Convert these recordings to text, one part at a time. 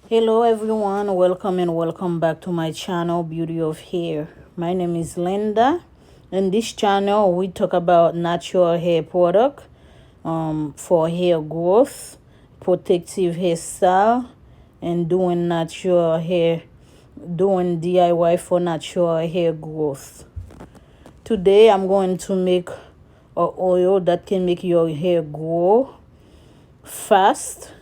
Hello everyone, welcome and welcome back to my channel Beauty of Hair. My name is Linda. In this channel we talk about natural hair product for hair growth, protective hairstyle, and doing DIY for natural hair growth. Today I'm going to make a oil that can make your hair grow fast.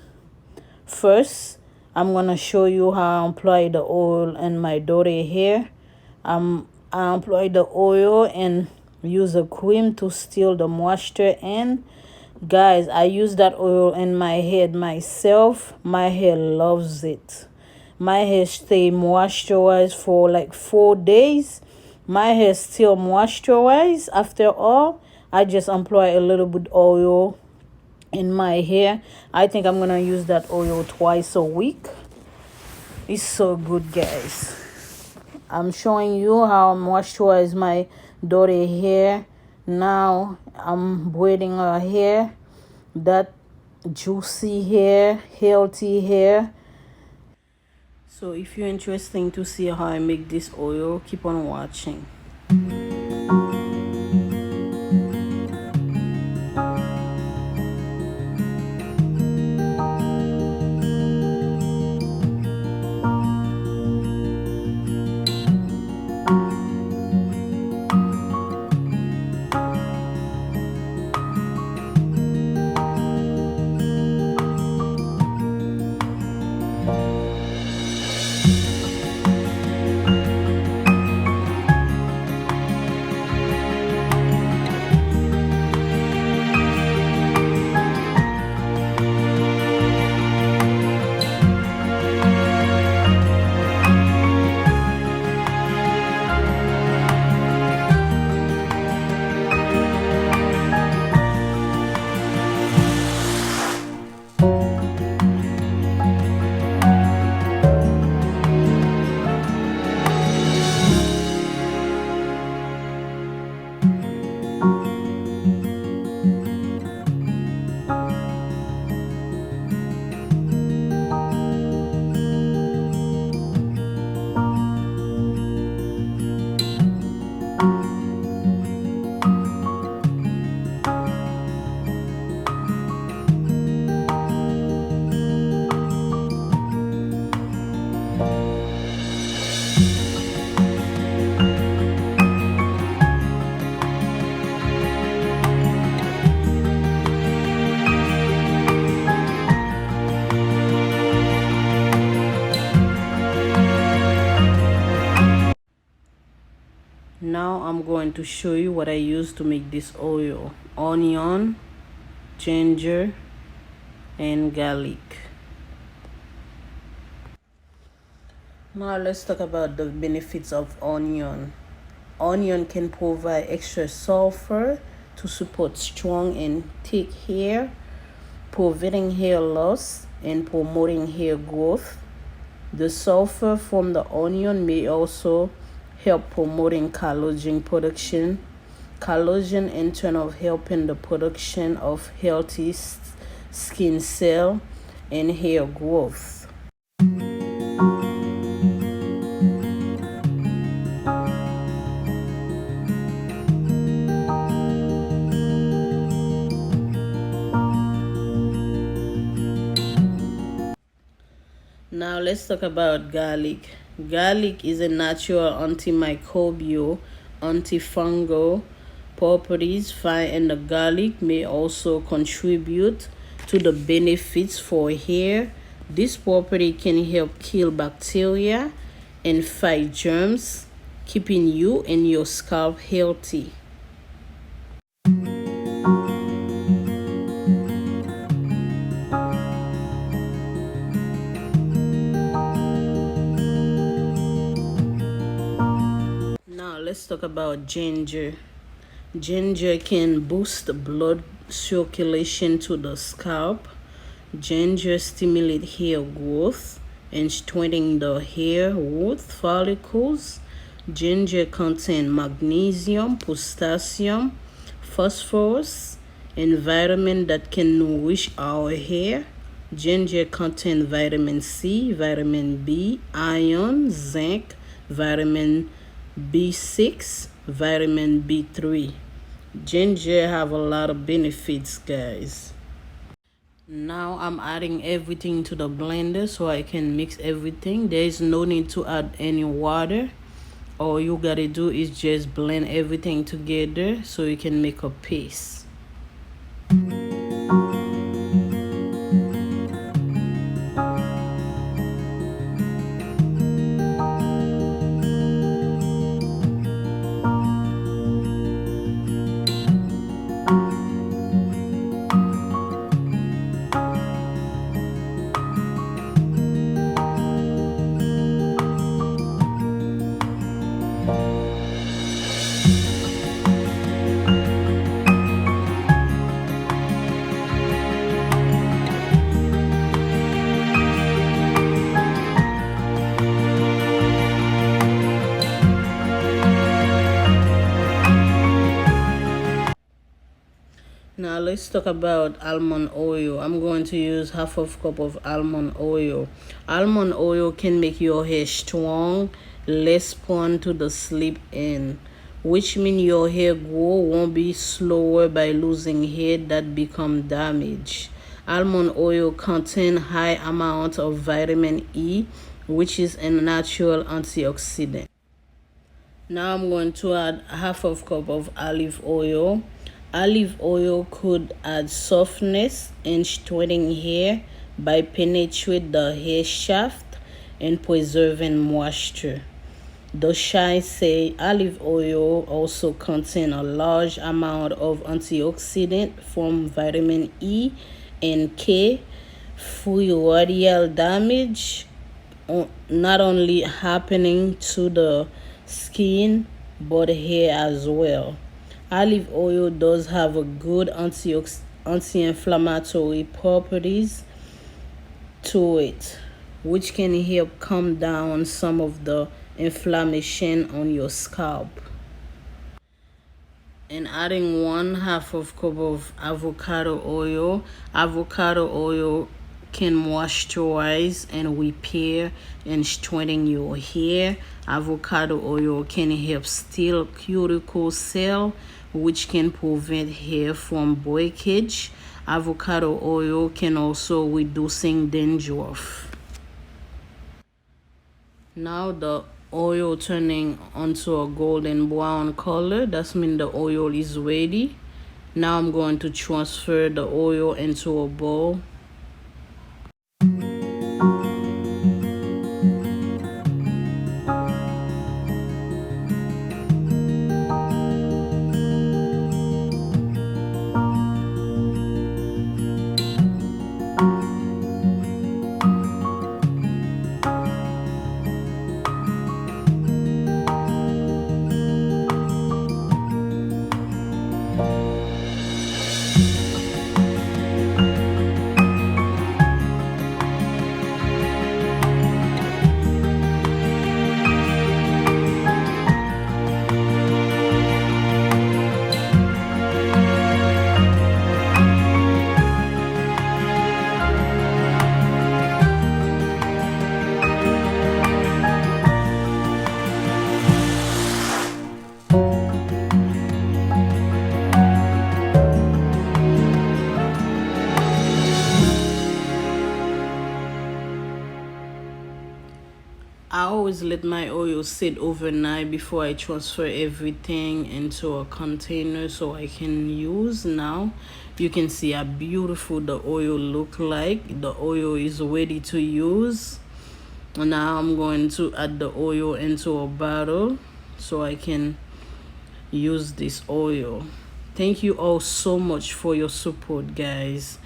First, I'm gonna show you how I apply the oil in my daughter hair. I apply the oil and use a cream to steal the moisture in. Guys, I use that oil in my head myself. My hair loves it. My hair stay moisturized for like 4 days. My hair still moisturized after all. I just apply a little bit oil in my hair. I think I'm gonna use that oil twice a week. It's so good, guys. I'm showing you how I moisturize my daughter hair. Now I'm braiding her hair. That juicy hair, healthy hair. So if you're interested to see how I make this oil, keep on watching. Now I'm going to show you what I use to make this oil. Onion, ginger, and garlic. Now let's talk about the benefits of onion. Onion can provide extra sulfur to support strong and thick hair, preventing hair loss and promoting hair growth. The sulfur from the onion may also help promoting collagen production. Collagen in turn of helping the production of healthy skin cell and hair growth. Now let's talk about garlic. Garlic is a natural antimicrobial, antifungal properties found in the garlic may also contribute to the benefits for hair. This property can help kill bacteria and fight germs, keeping you and your scalp healthy. Now let's talk about ginger. Ginger can boost blood circulation to the scalp. Ginger stimulates hair growth and strengthening the hair root follicles. Ginger contains magnesium, potassium, phosphorus, and vitamin that can nourish our hair. Ginger contains vitamin C, vitamin B, iron, zinc, vitamin B6, vitamin B3. Ginger have a lot of benefits, guys. Now I'm adding everything to the blender so I can mix everything. There is no need to add any water. All you gotta do is just blend everything together so you can make a paste. Now let's talk about almond oil. I'm going to use half of cup of almond oil. Almond oil can make your hair strong, less prone to the slip in, which means your hair growth won't be slower by losing hair that become damaged. Almond oil contain high amount of vitamin E, which is a natural antioxidant. Now I'm going to add half of cup of olive oil. Olive oil could add softness and straightening hair by penetrating the hair shaft and preserving moisture. The science say olive oil also contains a large amount of antioxidant from vitamin E and K, free radial damage, not only happening to the skin but hair as well. Olive oil does have a good anti-inflammatory properties to it, which can help calm down some of the inflammation on your scalp. And adding 1/2 of cup of avocado oil. Avocado oil can moisturize and repair and strengthen your hair. Avocado oil can help steal cuticle cell, which can prevent hair from breakage. Avocado oil can also reducing dandruff. Now the oil turning onto a golden brown color. That means the oil is ready. Now I'm going to transfer the oil into a bowl. I always let my oil sit overnight before I transfer everything into a container so I can use. Now you can see how beautiful the oil look like. The oil is ready to use. Now I'm going to add the oil into a bottle so I can use this oil. Thank you all so much for your support, guys.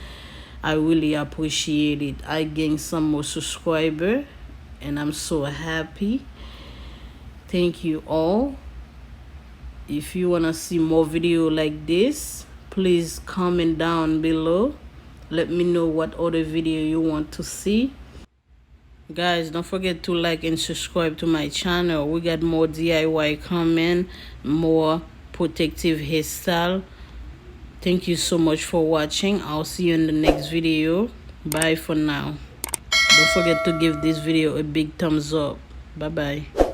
I really appreciate it. I gained some more subscribers and I'm so happy. Thank you all. If you want to see more video like this, please comment down below. Let me know what other video you want to see. Guys, don't forget to like and subscribe to my channel. We got more DIY coming, more protective hairstyle. Thank you so much for watching. I'll see you in the next video. Bye for now. Don't forget to give this video a big thumbs up. Bye bye.